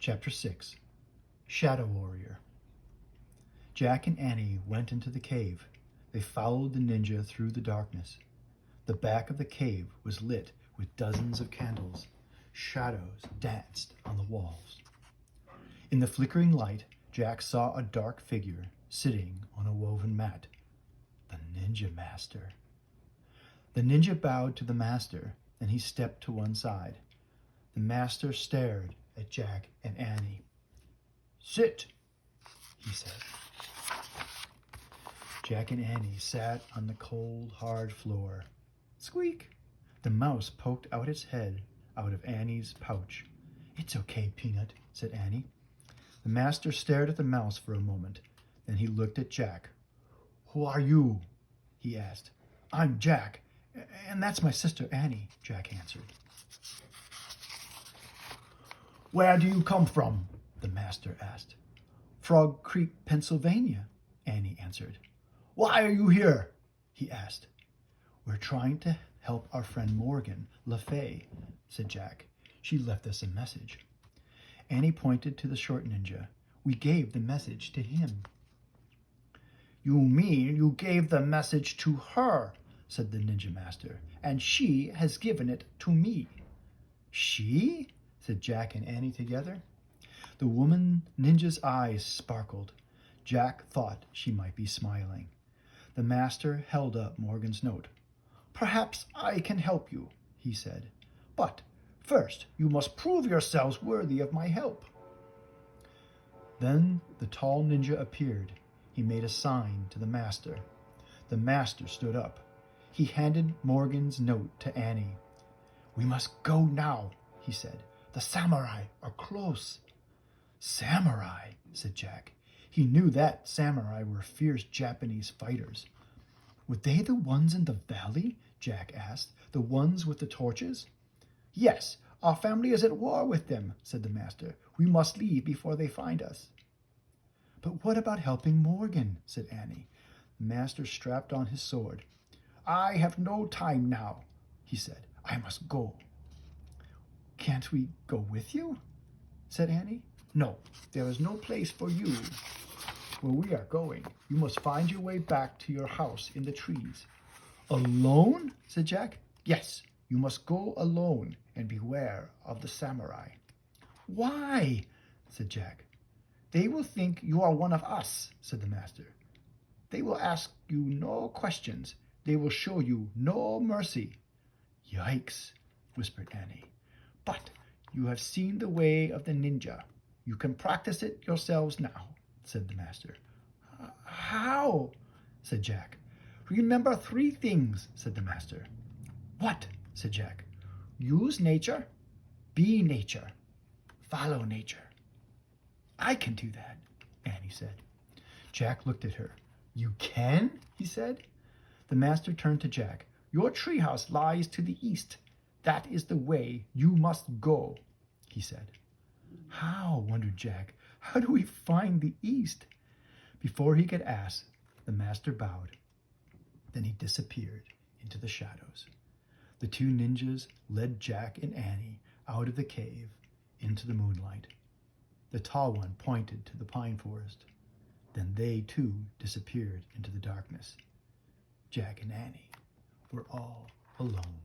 Chapter 6 Shadow Warrior. Jack and Annie went into the cave. They followed the ninja through the darkness. The back of the cave was lit with dozens of candles. Shadows danced on the walls. In the flickering light, Jack saw a dark figure sitting on a woven mat. The Ninja Master. The ninja bowed to the master, then he stepped to one side. The master stared at Jack and Annie. "Sit," he said. Jack and Annie sat on the cold, hard floor. Squeak! The mouse poked out its head out of Annie's pouch. "It's okay, Peanut," said Annie. The master stared at the mouse for a moment. Then he looked at Jack. "Who are you?" he asked. "I'm Jack, and that's my sister Annie," Jack answered. "Where do you come from?" the master asked. "Frog Creek, Pennsylvania," Annie answered. "Why are you here?" he asked. "We're trying to help our friend Morgan Le Fay," said Jack. "She left us a message." Annie pointed to the short ninja. "We gave the message to him." "You mean you gave the message to her," said the ninja master, "and she has given it to me." "She?" said Jack and Annie together. The woman ninja's eyes sparkled. Jack thought she might be smiling. The master held up Morgan's note. "Perhaps I can help you," he said. "But first you must prove yourselves worthy of my help." Then the tall ninja appeared. He made a sign to the master. The master stood up. He handed Morgan's note to Annie. "We must go now," he said. "The samurai are close." "Samurai," said Jack. He knew that samurai were fierce Japanese fighters. "Were they the ones in the valley?" Jack asked. "The ones with the torches?" "Yes, our family is at war with them," said the master. "We must leave before they find us." "But what about helping Morgan?" said Annie. The master strapped on his sword. "I have no time now," he said. "I must go." "Can't we go with you?" said Annie. "No, there is no place for you where we are going. You must find your way back to your house in the trees." "Alone?" said Jack. "Yes, you must go alone and beware of the samurai." "Why?" said Jack. "They will think you are one of us," said the master. "They will ask you no questions. They will show you no mercy." "Yikes," whispered Annie. "But you have seen the way of the ninja. You can practice it yourselves now," said the master. "How?" said Jack. "Remember 3 things," said the master. "What?" said Jack. "Use nature, be nature, follow nature." "I can do that," Annie said. Jack looked at her. "You can?" he said. The master turned to Jack. "Your treehouse lies to the east. That is the way you must go," he said. "How?" wondered Jack. "How do we find the east?" Before he could ask, the master bowed. Then he disappeared into the shadows. The 2 ninjas led Jack and Annie out of the cave into the moonlight. The tall one pointed to the pine forest. Then they too disappeared into the darkness. Jack and Annie were all alone.